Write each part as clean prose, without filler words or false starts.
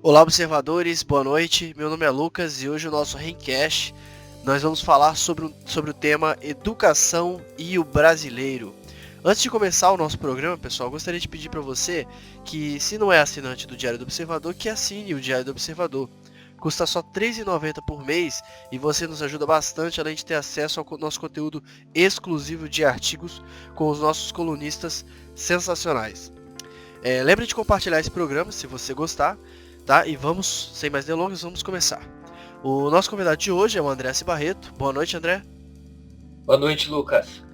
Olá, observadores, boa noite. Meu nome é Lucas e hoje o nosso Rencast nós vamos falar sobre o tema Educação e o Brasileiro. Antes de começar o nosso programa, pessoal, gostaria de pedir para você que, se não é assinante do Diário do Observador, que assine o Diário do Observador. Custa só R$ 3,90 por mês e você nos ajuda bastante, além de ter acesso ao nosso conteúdo exclusivo de artigos com os nossos colunistas sensacionais. Lembre de compartilhar esse programa se você gostar, tá? E vamos, sem mais delongas, vamos começar. O nosso convidado de hoje é o André Barreto. Boa noite, André. Boa noite, Lucas.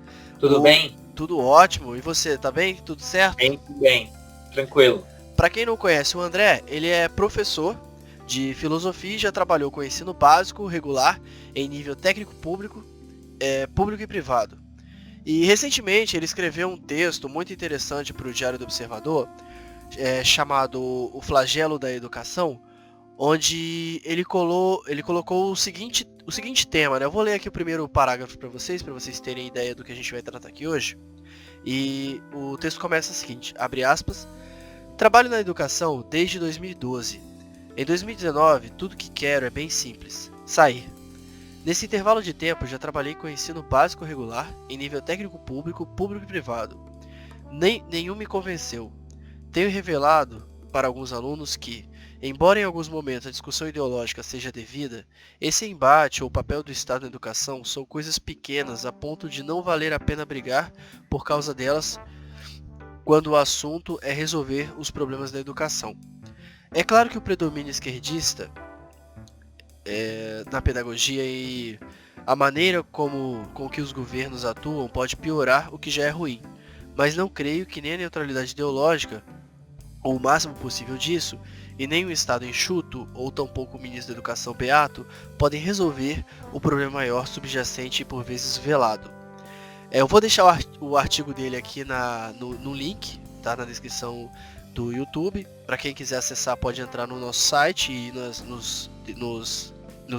Tudo bem? Tudo ótimo. E você, tá bem? Tudo certo? Tudo bem. Tranquilo. Para quem não conhece o André, ele é professor de filosofia e já trabalhou com ensino básico regular em nível técnico público e privado. E recentemente ele escreveu um texto muito interessante para o Diário do Observador, chamado O Flagelo da Educação, onde ele colocou o seguinte tema, né? Eu vou ler aqui o primeiro parágrafo para vocês terem ideia do que a gente vai tratar aqui hoje. E o texto começa o seguinte, abre aspas: trabalho na educação desde 2012. Em 2019, tudo que quero é bem simples, sair. Nesse intervalo de tempo, já trabalhei com ensino básico regular, em nível técnico público, público e privado. Nenhum me convenceu. Tenho revelado para alguns alunos que, embora em alguns momentos a discussão ideológica seja devida, esse embate ou o papel do Estado na educação são coisas pequenas a ponto de não valer a pena brigar por causa delas quando o assunto é resolver os problemas da educação. É claro que o predomínio esquerdista na pedagogia e a maneira com que os governos atuam pode piorar o que já é ruim, mas não creio que nem a neutralidade ideológica, ou o máximo possível disso, e nem o Estado enxuto, ou tampouco o ministro da Educação beato, podem resolver o problema maior subjacente e por vezes velado. Eu vou deixar o artigo dele aqui no link, tá, na descrição do YouTube. Para quem quiser acessar, pode entrar no nosso site e nos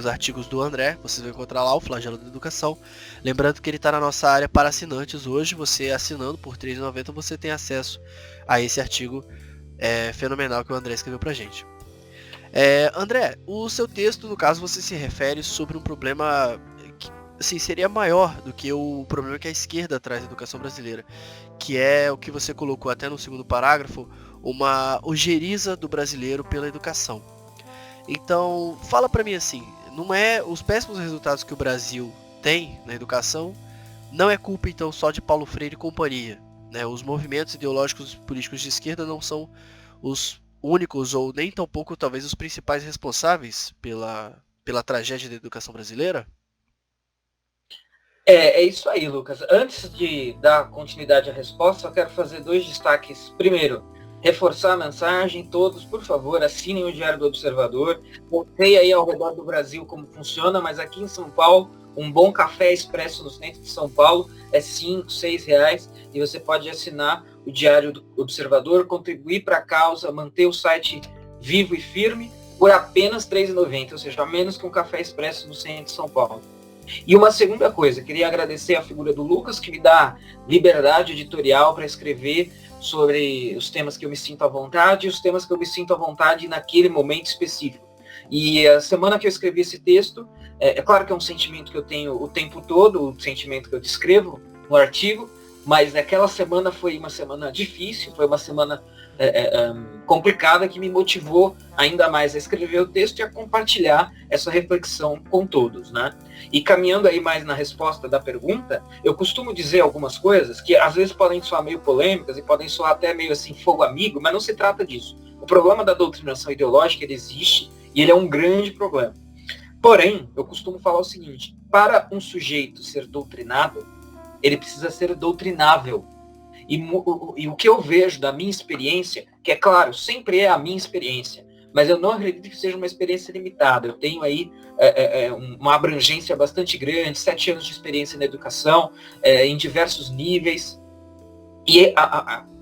artigos do André. Vocês vão encontrar lá o Flagelo da Educação. Lembrando que ele está na nossa área para assinantes hoje. Você assinando por R$ 3,90 você tem acesso a esse artigo fenomenal que o André escreveu pra gente. André, o seu texto, no caso, você se refere sobre um problema que assim, seria maior do que o problema que a esquerda traz à educação brasileira, que é o que você colocou até no segundo parágrafo, uma ojeriza do brasileiro pela educação. Então, fala pra mim assim, não é os péssimos resultados que o Brasil tem na educação, não é culpa então só de Paulo Freire e companhia, né? Os movimentos ideológicos políticos de esquerda não são os únicos ou nem tampouco talvez os principais responsáveis pela tragédia da educação brasileira? É isso aí, Lucas. Antes de dar continuidade à resposta, eu quero fazer dois destaques. Primeiro, reforçar a mensagem. Todos, por favor, assinem o Diário do Observador. Não sei aí ao redor do Brasil como funciona, mas aqui em São Paulo, um bom café expresso no centro de São Paulo é R$5, R$6 e você pode assinar o Diário do Observador, contribuir para a causa, manter o site vivo e firme por apenas R$3,90, ou seja, menos que um café expresso no centro de São Paulo. E uma segunda coisa, queria agradecer a figura do Lucas, que me dá liberdade editorial para escrever sobre os temas que eu me sinto à vontade e os temas que eu me sinto à vontade naquele momento específico. E a semana que eu escrevi esse texto, é claro que é um sentimento que eu tenho o tempo todo, o sentimento que eu descrevo no artigo, mas aquela semana foi uma semana difícil, foi uma semana complicada que me motivou ainda mais a escrever o texto e a compartilhar essa reflexão com todos, né? E caminhando aí mais na resposta da pergunta, eu costumo dizer algumas coisas que às vezes podem soar meio polêmicas e podem soar até meio assim fogo amigo, mas não se trata disso. O problema da doutrinação ideológica, ele existe e ele é um grande problema. Porém, eu costumo falar o seguinte: para um sujeito ser doutrinado, ele precisa ser doutrinável. E o que eu vejo da minha experiência, que é claro, sempre é a minha experiência, mas eu não acredito que seja uma experiência limitada. Eu tenho aí uma abrangência bastante grande, 7 anos de experiência na educação, em diversos níveis. E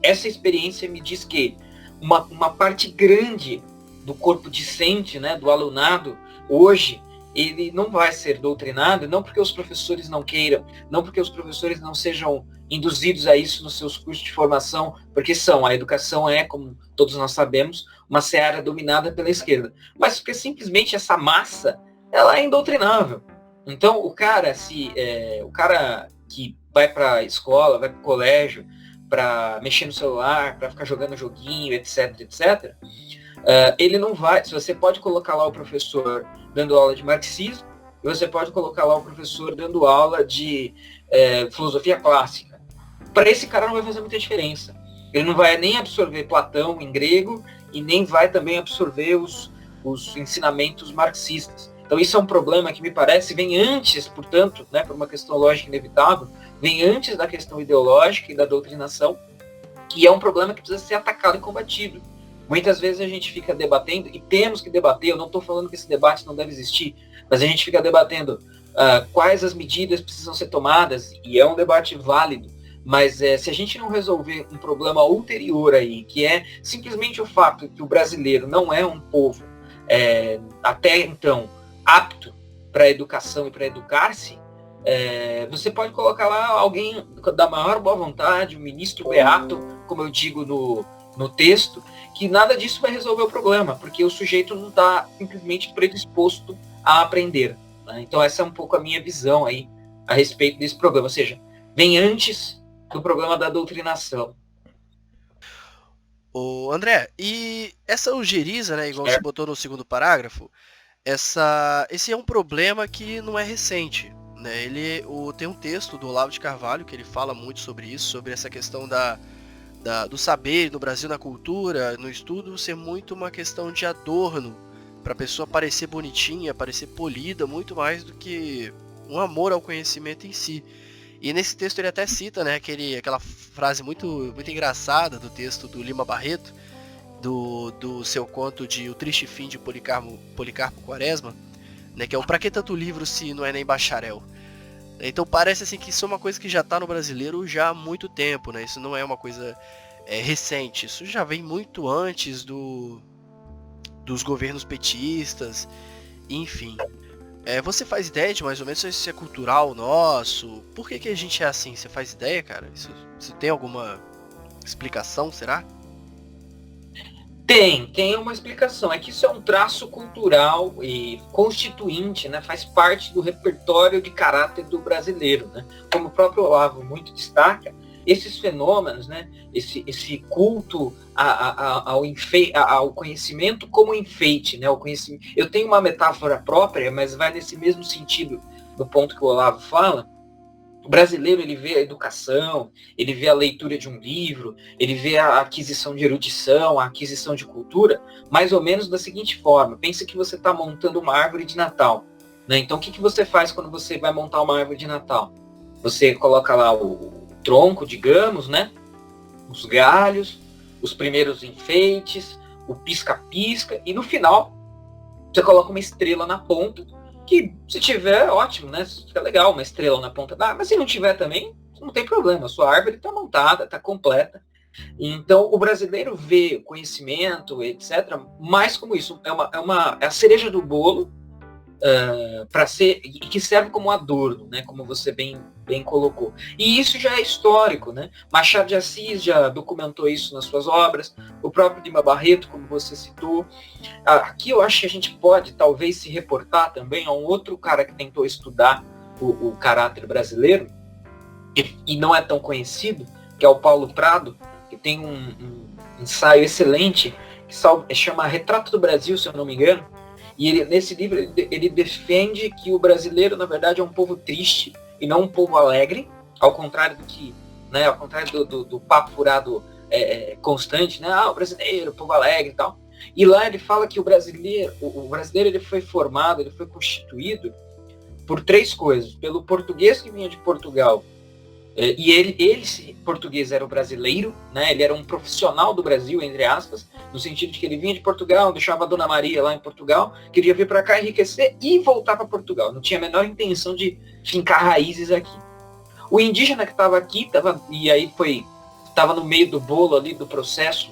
essa experiência me diz que uma parte grande do corpo discente, né, do alunado, hoje, ele não vai ser doutrinado, não porque os professores não queiram, não porque os professores não sejam induzidos a isso nos seus cursos de formação, porque a educação é, como todos nós sabemos, uma seara dominada pela esquerda. Mas porque simplesmente essa massa, ela é indoutrinável. Então, o cara que vai para a escola, vai para o colégio, para mexer no celular, para ficar jogando joguinho, etc, etc, ele não vai. Se você pode colocar lá o professor dando aula de marxismo, e você pode colocar lá o professor dando aula de filosofia clássica. Para esse cara não vai fazer muita diferença. Ele não vai nem absorver Platão em grego e nem vai também absorver os ensinamentos marxistas. Então isso é um problema que me parece vem antes, portanto, né, por uma questão lógica inevitável, vem antes da questão ideológica e da doutrinação, e é um problema que precisa ser atacado e combatido. Muitas vezes a gente fica debatendo, e temos que debater, eu não estou falando que esse debate não deve existir, mas a gente fica debatendo quais as medidas precisam ser tomadas, e é um debate válido, mas se a gente não resolver um problema ulterior aí, que é simplesmente o fato que o brasileiro não é um povo, até então, apto para a educação e para educar-se, você pode colocar lá alguém da maior boa vontade, o ministro beato, como eu digo no texto, que nada disso vai resolver o problema, porque o sujeito não está simplesmente predisposto a aprender. Né? Então essa é um pouco a minha visão aí a respeito desse problema, ou seja, vem antes do problema da doutrinação. Ô, André, e essa ojeriza, né, igual você botou no segundo parágrafo, esse é um problema que não é recente, né? Tem um texto do Olavo de Carvalho que ele fala muito sobre isso, sobre essa questão do saber no Brasil, na cultura, no estudo, ser muito uma questão de adorno, para a pessoa parecer bonitinha, parecer polida, muito mais do que um amor ao conhecimento em si. E nesse texto ele até cita, né, aquela frase muito, muito engraçada do texto do Lima Barreto, do seu conto de O Triste Fim de Policarpo Quaresma, né, que é o "Pra que tanto livro se não é nem bacharel?". Então parece assim que isso é uma coisa que já está no brasileiro já há muito tempo, né? Isso não é uma coisa recente, isso já vem muito antes dos governos petistas, enfim. Você faz ideia de mais ou menos se isso é cultural nosso? Por que a gente é assim? Você faz ideia, cara? Isso tem alguma explicação, será? Tem uma explicação. É que isso é um traço cultural e constituinte, né? Faz parte do repertório de caráter do brasileiro, né? Como o próprio Olavo muito destaca, esses fenômenos, né? Esse culto ao conhecimento como enfeite, né? Eu tenho uma metáfora própria, mas vai nesse mesmo sentido do ponto que o Olavo fala. O brasileiro, ele vê a educação, ele vê a leitura de um livro, ele vê a aquisição de erudição, a aquisição de cultura, mais ou menos da seguinte forma. Pensa que você está montando uma árvore de Natal. Né? Então, o que você faz quando você vai montar uma árvore de Natal? Você coloca lá o tronco, digamos, né? Os galhos, os primeiros enfeites, o pisca-pisca, e no final, você coloca uma estrela na ponta, que se tiver, ótimo, né? Fica legal, uma estrela na ponta da árvore, mas se não tiver também, não tem problema, a sua árvore está montada, está completa. Então, o brasileiro vê o conhecimento, etc., mais como isso, é a cereja do bolo, para ser, e que serve como adorno, né? Como você bem colocou. E isso já é histórico, né? Machado de Assis já documentou isso nas suas obras, o próprio Lima Barreto, como você citou. Aqui eu acho que a gente pode talvez se reportar também a um outro cara que tentou estudar o caráter brasileiro, e não é tão conhecido, que é o Paulo Prado, que tem um ensaio excelente, que chama Retrato do Brasil, se eu não me engano. E nesse livro ele defende que o brasileiro, na verdade, é um povo triste e não um povo alegre, ao contrário do papo furado constante, né? O brasileiro, o povo alegre e tal. E lá ele fala que o brasileiro ele foi formado, ele foi constituído por três coisas: pelo português que vinha de Portugal, e ele português era o brasileiro, né? Ele era um profissional do Brasil, entre aspas, no sentido de que ele vinha de Portugal, deixava a Dona Maria lá em Portugal, queria vir para cá enriquecer e voltar para Portugal. Não tinha a menor intenção de fincar raízes aqui. O indígena que estava aqui, estava no meio do bolo ali do processo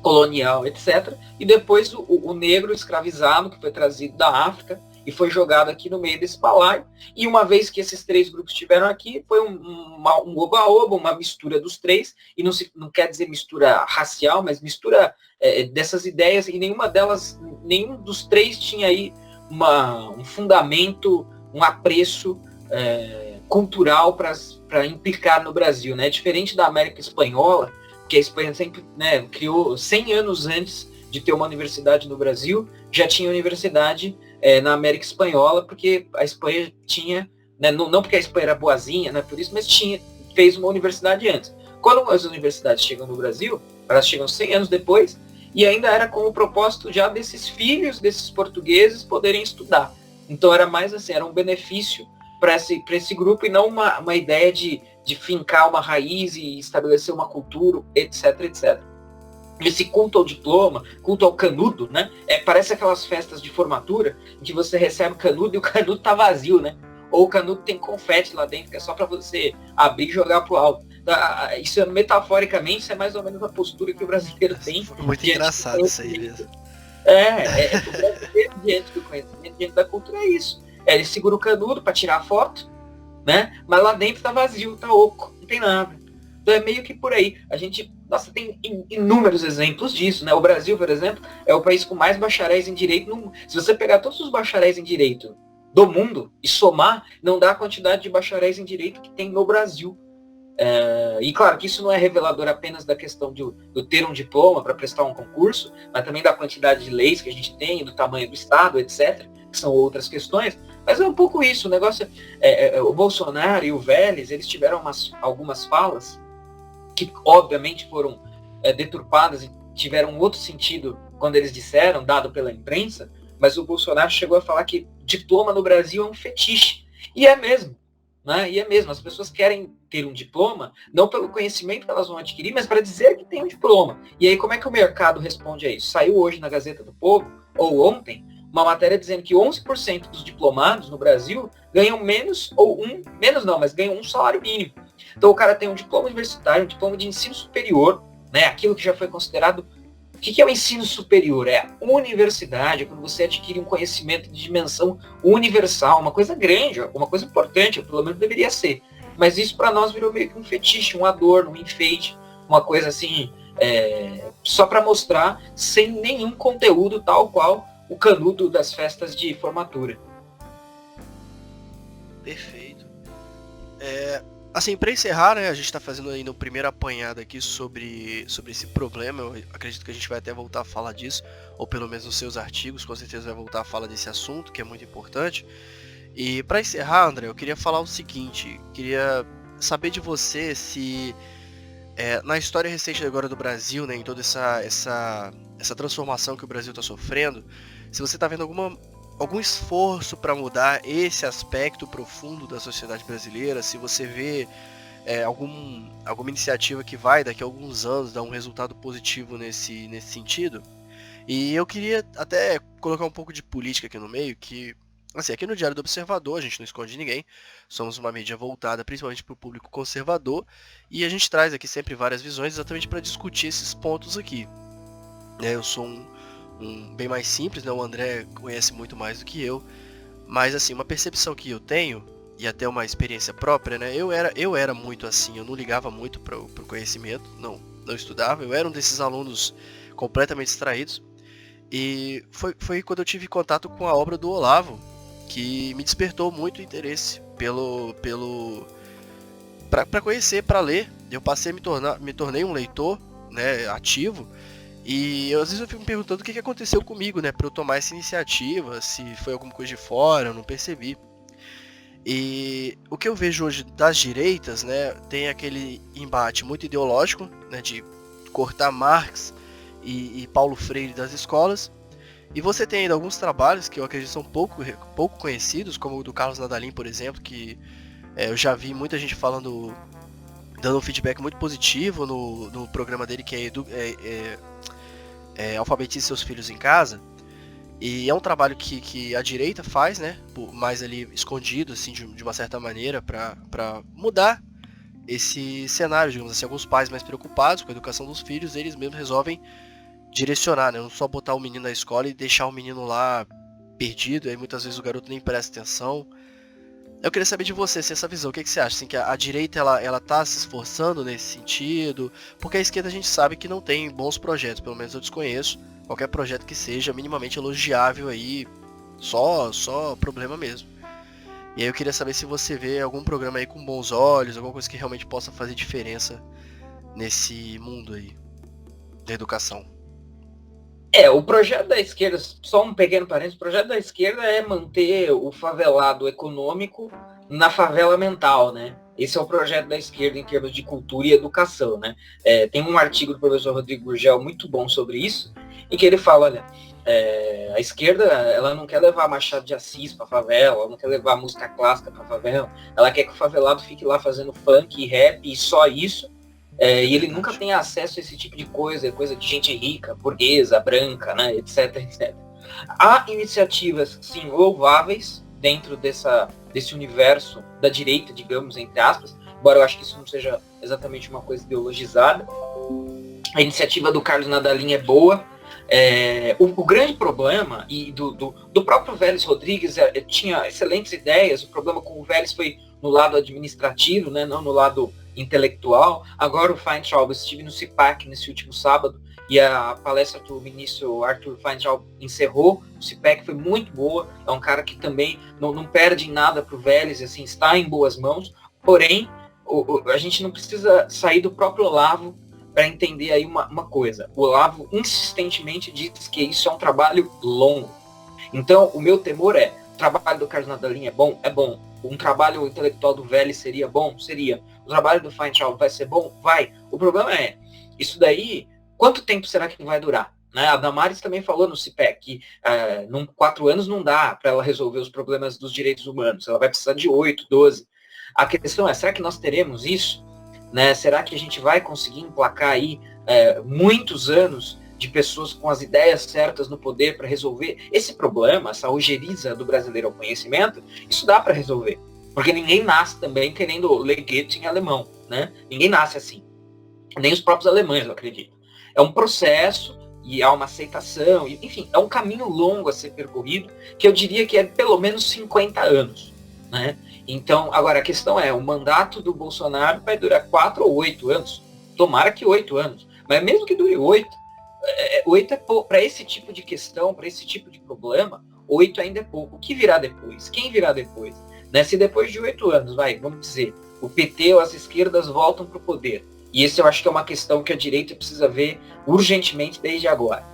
colonial, etc. E depois o negro escravizado, que foi trazido da África e foi jogado aqui no meio desse balaio. E uma vez que esses 3 grupos estiveram aqui, foi um oba-oba, uma mistura dos 3, e não quer dizer mistura racial, mas mistura dessas ideias, e nenhum dos 3 tinha aí um fundamento, um apreço cultural para implicar no Brasil, né? Diferente da América Espanhola, que a Espanha sempre, né, criou 100 anos antes de ter uma universidade no Brasil, já tinha universidade na América Espanhola, porque a Espanha tinha, né, não porque a Espanha era boazinha, né, por isso, mas fez uma universidade antes. Quando as universidades chegam no Brasil, elas chegam 100 anos depois, e ainda era com o propósito já desses filhos desses portugueses poderem estudar. Então era mais assim, era um benefício para esse grupo, e não uma ideia de fincar uma raiz e estabelecer uma cultura, etc, etc. Esse culto ao diploma, culto ao canudo, né? Parece aquelas festas de formatura em que você recebe o canudo e o canudo tá vazio, né? Ou o canudo tem confete lá dentro, que é só para você abrir e jogar pro alto. Isso, metaforicamente, isso é mais ou menos a postura que o brasileiro tem. Muito engraçado isso aí mesmo. O brasileiro diante do conhecimento, diante da cultura, é isso. Ele segura o canudo para tirar a foto, né? Mas lá dentro tá vazio, tá oco, não tem nada. Então é meio que por aí. A gente, tem inúmeros exemplos disso, né? O Brasil, por exemplo, é o país com mais bacharéis em direito. Se você pegar todos os bacharéis em direito do mundo e somar, não dá a quantidade de bacharéis em direito que tem no Brasil. E claro que isso não é revelador apenas da questão de ter um diploma para prestar um concurso, mas também da quantidade de leis que a gente tem, do tamanho do Estado, etc., que são outras questões. Mas é um pouco isso, o negócio o Bolsonaro e o Vélez, eles tiveram algumas falas que obviamente foram deturpadas e tiveram outro sentido quando eles disseram, dado pela imprensa, mas o Bolsonaro chegou a falar que diploma no Brasil é um fetiche. E é mesmo, né? E é mesmo, as pessoas querem ter um diploma, não pelo conhecimento que elas vão adquirir, mas para dizer que tem um diploma. E aí como é que o mercado responde a isso? Saiu hoje na Gazeta do Povo, ou ontem, uma matéria dizendo que 11% dos diplomados no Brasil ganham mas ganham um salário mínimo. Então o cara tem um diploma universitário, um diploma de ensino superior, né? Aquilo que já foi considerado. O que é o ensino superior? É a universidade, é quando você adquire um conhecimento de dimensão universal, uma coisa grande, uma coisa importante, pelo menos deveria ser. Mas isso para nós virou meio que um fetiche, um adorno, um enfeite, uma coisa assim, só para mostrar, sem nenhum conteúdo, tal qual o canudo das festas de formatura. Perfeito. Assim, para encerrar, né, a gente está fazendo ainda um primeiro apanhado aqui sobre esse problema. Eu acredito que a gente vai até voltar a falar disso, ou pelo menos nos seus artigos, com certeza vai voltar a falar desse assunto, que é muito importante. E para encerrar, André, eu queria falar o seguinte, queria saber de você se na história recente agora do Brasil, né, em toda essa transformação que o Brasil está sofrendo, se você está vendo algum esforço para mudar esse aspecto profundo da sociedade brasileira, se você vê alguma iniciativa que vai daqui a alguns anos dar um resultado positivo nesse sentido. E eu queria até colocar um pouco de política aqui no meio, que assim, aqui no Diário do Observador, a gente não esconde ninguém, somos uma mídia voltada principalmente para o público conservador, e a gente traz aqui sempre várias visões exatamente para discutir esses pontos aqui. Eu sou um bem mais simples, né? O André conhece muito mais do que eu, mas assim, uma percepção que eu tenho, e até uma experiência própria, né? Eu era muito assim, eu não ligava muito para o conhecimento, não estudava, eu era um desses alunos completamente distraídos, e foi quando eu tive contato com a obra do Olavo, que me despertou muito interesse para conhecer, para ler. Eu passei a me tornei um leitor, né, ativo, e às vezes eu fico me perguntando o que aconteceu comigo, né, para eu tomar essa iniciativa, se foi alguma coisa de fora, eu não percebi. E o que eu vejo hoje das direitas, né, tem aquele embate muito ideológico, né, de cortar Marx e Paulo Freire das escolas. E você tem ainda alguns trabalhos que eu acredito são pouco conhecidos, como o do Carlos Nadalim, por exemplo, que eu já vi muita gente falando, dando um feedback muito positivo no programa dele, que é Alfabetize Seus Filhos em Casa. E é um trabalho que a direita faz, né, mais ali escondido, assim, de uma certa maneira, para mudar esse cenário, digamos assim. Alguns pais mais preocupados com a educação dos filhos, eles mesmos resolvem direcionar, né, não só botar o menino na escola e deixar o menino lá perdido, e aí muitas vezes o garoto nem presta atenção. Eu queria saber de você, assim, essa visão, o que você acha? Assim, que a direita ela tá se esforçando nesse sentido? Porque a esquerda a gente sabe que não tem bons projetos, pelo menos eu desconheço. Qualquer projeto que seja minimamente elogiável aí, só problema mesmo. E aí eu queria saber se você vê algum programa aí com bons olhos, alguma coisa que realmente possa fazer diferença nesse mundo aí da educação. O projeto da esquerda, só um pequeno parênteses, o projeto da esquerda é manter o favelado econômico na favela mental, né? Esse é o projeto da esquerda em termos de cultura e educação, né? Tem um artigo do professor Rodrigo Gurgel muito bom sobre isso, em que ele fala, olha, a esquerda, ela não quer levar Machado de Assis para favela, ela não quer levar música clássica para favela, ela quer que o favelado fique lá fazendo funk e rap e só isso. E ele nunca tem acesso a esse tipo de coisa de gente rica, burguesa, branca, né, etc, etc. Há iniciativas, sim, louváveis dentro desse universo da direita, digamos, entre aspas, embora eu acho que isso não seja exatamente uma coisa ideologizada. A iniciativa do Carlos Nadalim é boa. O grande problema, e do próprio Vélez Rodrigues, tinha excelentes ideias, o problema com o Vélez foi no lado administrativo, né, não no lado intelectual. Agora o Feintraub, eu estive no CIPAC nesse último sábado, e a palestra do ministro Arthur Feintraub encerrou o CIPAC, foi muito boa, é um cara que também não perde em nada para o Vélez, assim, está em boas mãos, porém, a gente não precisa sair do próprio Olavo para entender aí uma coisa. O Olavo insistentemente diz que isso é um trabalho longo. Então, o meu temor o trabalho do Carlos Nadalim é bom? É bom. Um trabalho intelectual do Vélez seria bom? Seria. O trabalho do Feintraub vai ser bom? Vai. O problema isso daí, quanto tempo será que vai durar? Né? A Damares também falou no CIPEC que 4 anos não dá para ela resolver os problemas dos direitos humanos. Ela vai precisar de 8, 12. A questão será que nós teremos isso? Né? Será que a gente vai conseguir emplacar aí muitos anos de pessoas com as ideias certas no poder para resolver esse problema, essa ojeriza do brasileiro ao conhecimento? Isso dá para resolver, porque ninguém nasce também querendo ler Goethe em alemão, né? Ninguém nasce assim, nem os próprios alemães, eu acredito. É um processo e há uma aceitação, enfim, é um caminho longo a ser percorrido, que eu diria que é pelo menos 50 anos, né? Então, agora a questão o mandato do Bolsonaro vai durar 4 ou 8 anos, tomara que 8 anos, mas mesmo que dure 8 é pouco, para esse tipo de questão, para esse tipo de problema, 8 ainda é pouco. O que virá depois? Quem virá depois? Né? Se depois de 8 anos, vamos dizer, o PT ou as esquerdas voltam para o poder, e esse eu acho que é uma questão que a direita precisa ver urgentemente desde agora,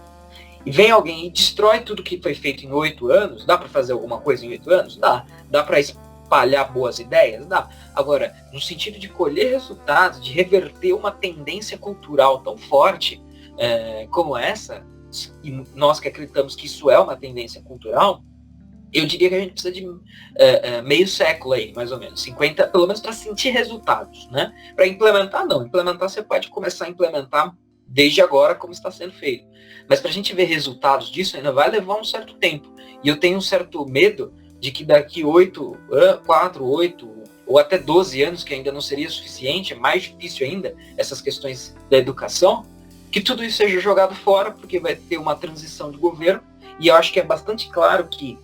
e vem alguém e destrói tudo que foi feito em 8 anos, dá para fazer alguma coisa em 8 anos? Dá para espalhar boas ideias? Dá. Agora, no sentido de colher resultados, de reverter uma tendência cultural tão forte como essa, e nós que acreditamos que isso é uma tendência cultural, eu diria que a gente precisa de meio século aí, mais ou menos, 50, pelo menos para sentir resultados, né? Para implementar, não. Implementar, você pode começar a implementar desde agora, como está sendo feito. Mas para a gente ver resultados disso, ainda vai levar um certo tempo. E eu tenho um certo medo de que daqui 4, 8 ou até 12 anos, que ainda não seria suficiente, é mais difícil ainda, essas questões da educação, que tudo isso seja jogado fora, porque vai ter uma transição de governo, e eu acho que é bastante claro que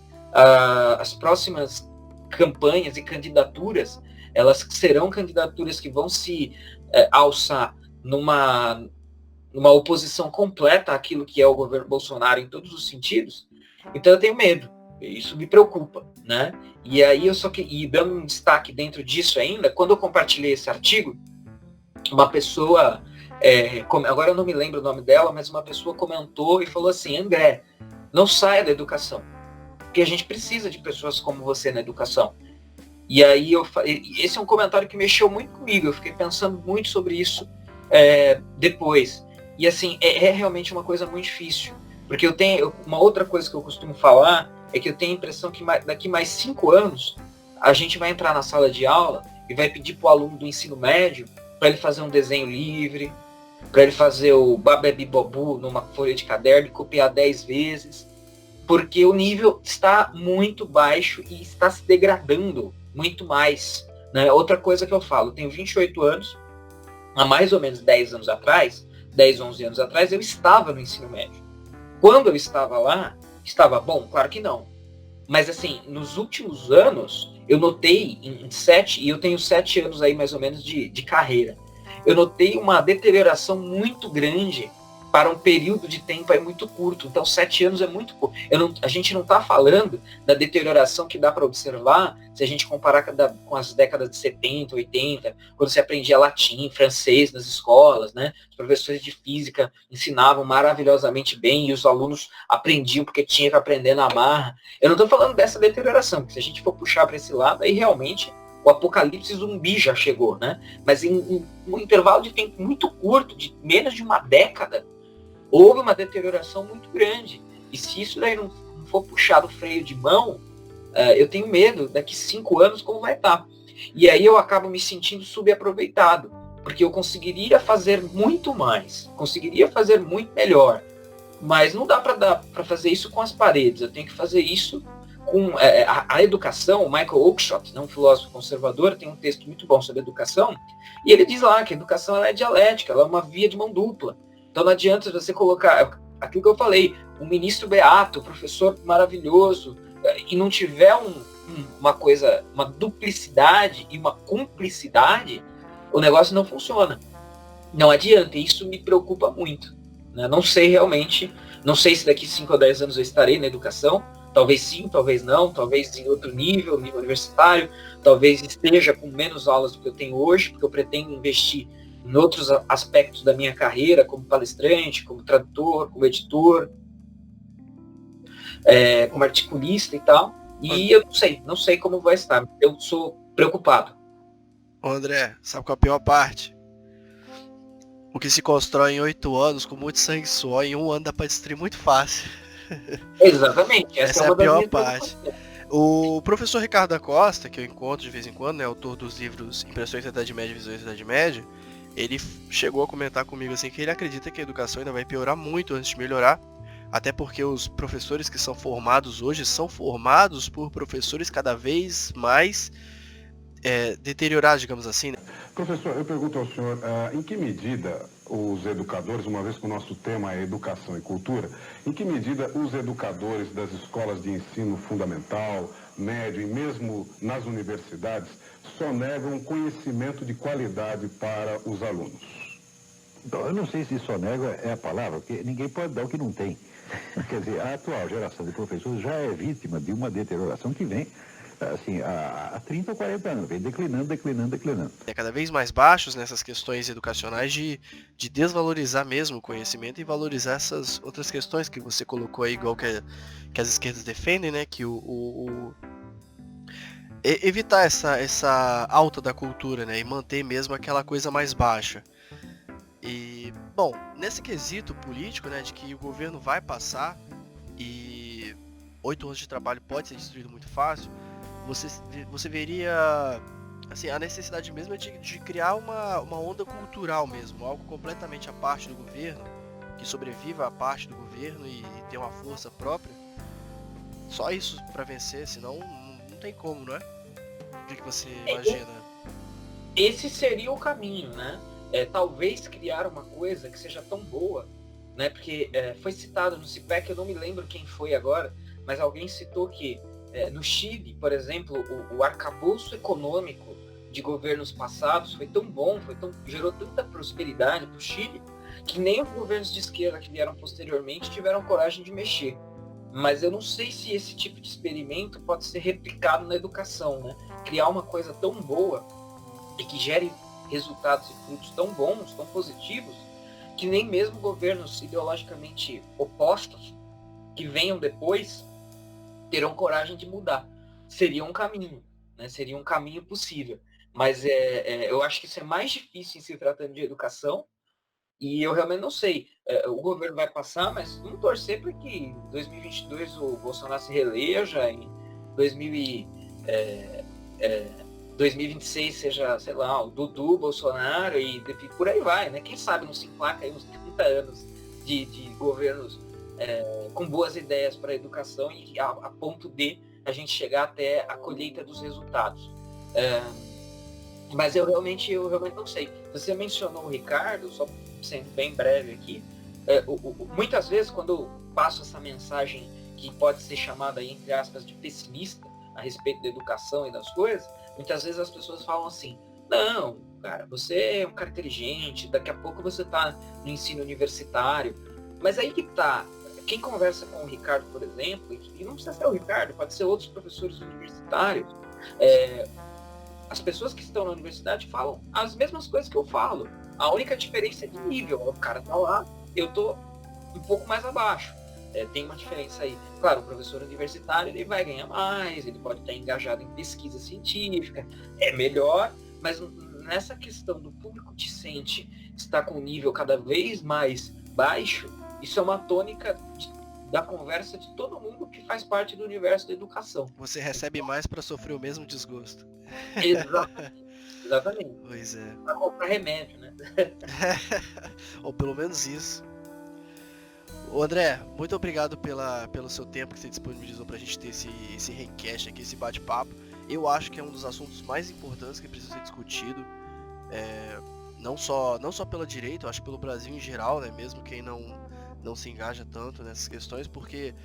as próximas campanhas e candidaturas, elas serão candidaturas que vão se alçar numa oposição completa àquilo que é o governo Bolsonaro em todos os sentidos. Então eu tenho medo, isso me preocupa, né? E aí e dando um destaque dentro disso ainda, quando eu compartilhei esse artigo, uma pessoa, agora eu não me lembro o nome dela, mas uma pessoa comentou e falou assim: André, não saia da educação, porque a gente precisa de pessoas como você na educação. E aí esse é um comentário que mexeu muito comigo, eu fiquei pensando muito sobre isso depois. E assim, é realmente uma coisa muito difícil, porque uma outra coisa que eu costumo falar é que eu tenho a impressão que daqui mais 5 anos a gente vai entrar na sala de aula e vai pedir para o aluno do ensino médio para ele fazer um desenho livre, para ele fazer o babebi bobu numa folha de caderno e copiar 10 vezes, porque o nível está muito baixo e está se degradando muito mais, né? Outra coisa que eu falo, eu tenho 28 anos, há mais ou menos 10 anos atrás, 10, 11 anos atrás, eu estava no ensino médio. Quando eu estava lá, estava bom? Claro que não. Mas assim, nos últimos anos, eu notei em 7, e eu tenho 7 anos aí mais ou menos de carreira, eu notei uma deterioração muito grande para um período de tempo aí muito curto. Então 7 anos é muito pouco. A gente não está falando da deterioração que dá para observar se a gente comparar com as décadas de 70, 80, quando se aprendia latim, francês nas escolas, né? Os professores de física ensinavam maravilhosamente bem e os alunos aprendiam porque tinha que aprender na marra. Eu não estou falando dessa deterioração, porque se a gente for puxar para esse lado, aí realmente o apocalipse zumbi já chegou, né? Mas em um intervalo de tempo muito curto, de menos de uma década, houve uma deterioração muito grande. E se isso daí não for puxado o freio de mão, eu tenho medo, daqui 5 anos, como vai estar. E aí eu acabo me sentindo subaproveitado, porque eu conseguiria fazer muito mais, conseguiria fazer muito melhor, mas não dá para fazer isso com as paredes, eu tenho que fazer isso com a educação. O Michael Oakeshott, né, um filósofo conservador, tem um texto muito bom sobre educação, e ele diz lá que a educação ela é dialética, ela é uma via de mão dupla. Então não adianta você colocar aquilo que eu falei, um ministro beato, um professor maravilhoso, e não tiver uma duplicidade e uma cumplicidade, o negócio não funciona. Não adianta, e isso me preocupa muito. Né? Não sei realmente, não sei se daqui 5 ou 10 anos eu estarei na educação, talvez sim, talvez não, talvez em outro nível universitário, talvez esteja com menos aulas do que eu tenho hoje, porque eu pretendo investir em outros aspectos da minha carreira, como palestrante, como tradutor, como editor, como articulista e tal. E eu não sei como vai estar. Eu sou preocupado. Ô André, sabe qual é a pior parte? O que se constrói em 8 anos, com muito sangue e suor, em 1 ano dá pra destruir muito fácil. Exatamente. Essa é a pior parte. O professor Ricardo da Costa, que eu encontro de vez em quando, né, autor dos livros Impressões da Idade Média e Visões da Idade Média, ele chegou a comentar comigo assim que ele acredita que a educação ainda vai piorar muito antes de melhorar, até porque os professores que são formados hoje são formados por professores cada vez mais deteriorados, digamos assim, né? Professor, eu pergunto ao senhor, em que medida os educadores, uma vez que o nosso tema é educação e cultura, em que medida os educadores das escolas de ensino fundamental, médio e mesmo nas universidades sonegam conhecimento de qualidade para os alunos? Então, eu não sei se sonega é a palavra, porque ninguém pode dar o que não tem. Quer dizer, a atual geração de professores já é vítima de uma deterioração que vem assim, há 30 ou 40 anos, vem declinando. Cada vez mais baixos nessas questões educacionais de desvalorizar mesmo o conhecimento e valorizar essas outras questões que você colocou aí, igual que as esquerdas defendem, né? Que evitar essa alta da cultura, né? E manter mesmo aquela coisa mais baixa. E, bom, nesse quesito político, né? De que o governo vai passar e 8 anos de trabalho pode ser destruído muito fácil, você veria assim, a necessidade mesmo é de criar uma onda cultural mesmo, algo completamente à parte do governo, que sobreviva à parte do governo e tenha uma força própria. Só isso para vencer, senão não tem como, não é? O que você imagina? Esse seria o caminho, né? Talvez criar uma coisa que seja tão boa, né? Porque foi citado no CIPEC, eu não me lembro quem foi agora, mas alguém citou que no Chile, por exemplo, o arcabouço econômico de governos passados foi tão bom, gerou tanta prosperidade para o Chile, que nem os governos de esquerda que vieram posteriormente tiveram coragem de mexer. Mas eu não sei se esse tipo de experimento pode ser replicado na educação, né? Criar uma coisa tão boa e que gere resultados e frutos tão bons, tão positivos, que nem mesmo governos ideologicamente opostos que venham depois terão coragem de mudar. Seria um caminho, né? Seria um caminho possível. Mas eu acho que isso é mais difícil em se tratando de educação, e eu realmente não sei. O governo vai passar, mas vamos torcer para que em 2022 o Bolsonaro se reeleja, em 2026 seja, sei lá, o Dudu, Bolsonaro, e por aí vai, né? Quem sabe não se emplaca aí uns 30 anos de governos com boas ideias para a educação e a ponto de a gente chegar até a colheita dos resultados. Mas eu realmente não sei. Você mencionou o Ricardo, só sendo bem breve aqui, muitas vezes quando eu passo essa mensagem que pode ser chamada aí, entre aspas, de pessimista a respeito da educação e das coisas, muitas vezes as pessoas falam assim, não, cara, você é um cara inteligente, daqui a pouco você está no ensino universitário. Mas aí que tá, quem conversa com o Ricardo, por exemplo, e não precisa ser o Ricardo, pode ser outros professores universitários, as pessoas que estão na universidade falam as mesmas coisas que eu falo. A única diferença é de nível. O cara tá lá, eu tô um pouco mais abaixo. Tem uma diferença aí. Claro, o professor universitário ele vai ganhar mais, ele pode estar engajado em pesquisa científica, é melhor, mas nessa questão do público discente estar com um nível cada vez mais baixo, isso é uma tônica da conversa de todo mundo que faz parte do universo da educação. Você recebe mais para sofrer o mesmo desgosto. Exatamente. Pois é. Para comprar remédio, né? Ou pelo menos isso. Ô André, muito obrigado pelo seu tempo que você disponibilizou pra gente ter esse rencast aqui, esse bate-papo. Eu acho que é um dos assuntos mais importantes que precisa ser discutido. Não só pela direita, eu acho pelo Brasil em geral, né? Mesmo quem não se engaja tanto nessas questões, porque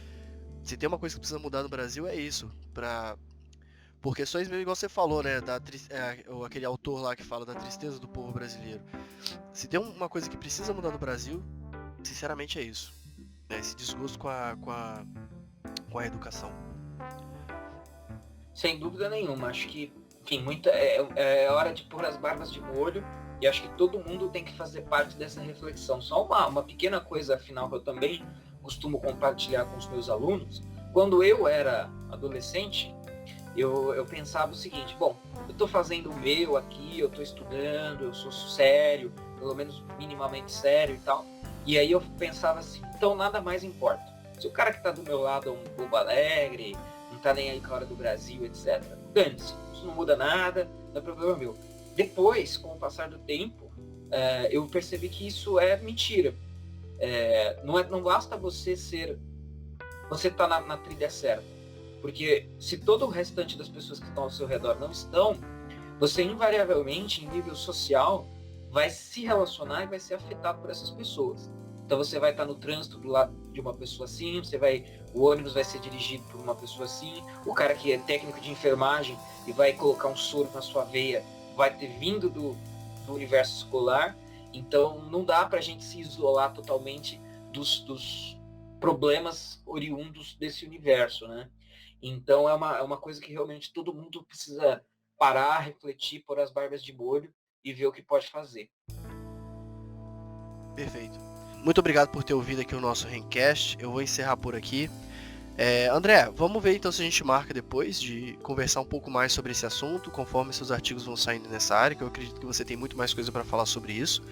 se tem uma coisa que precisa mudar no Brasil é isso. Por questões mesmo, igual você falou, né? Aquele autor lá que fala da tristeza do povo brasileiro. Se tem uma coisa que precisa mudar no Brasil, sinceramente é isso. Esse desgosto com a educação. Sem dúvida nenhuma. Acho que, enfim, é hora de pôr as barbas de molho. E acho que todo mundo tem que fazer parte dessa reflexão. Só uma pequena coisa, afinal, que eu também costumo compartilhar com os meus alunos. Quando eu era adolescente, eu pensava o seguinte, bom, eu estou fazendo o meu aqui, eu estou estudando, eu sou sério, pelo menos minimamente sério e tal. E aí eu pensava assim, então nada mais importa. Se o cara que está do meu lado é um bobo alegre, não está nem aí com a hora do Brasil, etc., dane-se, isso não muda nada, não é problema meu. Depois, com o passar do tempo, eu percebi que isso é mentira. Não basta você tá na trilha certa. Porque se todo o restante das pessoas que estão ao seu redor não estão, você invariavelmente, em nível social, vai se relacionar e vai ser afetado por essas pessoas. Então você vai estar no trânsito do lado de uma pessoa assim, o ônibus vai ser dirigido por uma pessoa assim, o cara que é técnico de enfermagem e vai colocar um soro na sua veia vai ter vindo do universo escolar. Então não dá pra gente se isolar totalmente dos problemas oriundos desse universo, né? Então é uma coisa que realmente todo mundo precisa parar, refletir, pôr as barbas de molho e ver o que pode fazer. Perfeito. Muito obrigado por ter ouvido aqui o nosso Rencast. Eu vou encerrar por aqui. André, vamos ver então se a gente marca depois de conversar um pouco mais sobre esse assunto, conforme seus artigos vão saindo nessa área, que eu acredito que você tem muito mais coisa para falar sobre isso.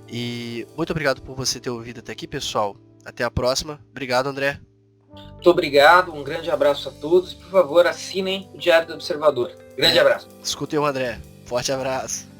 E muito obrigado por você ter ouvido até aqui, pessoal. Até a próxima. Obrigado, André. Muito obrigado, um grande abraço a todos. Por favor, assinem o Diário do Observador. Grande abraço. Escutem o André. Forte abraço.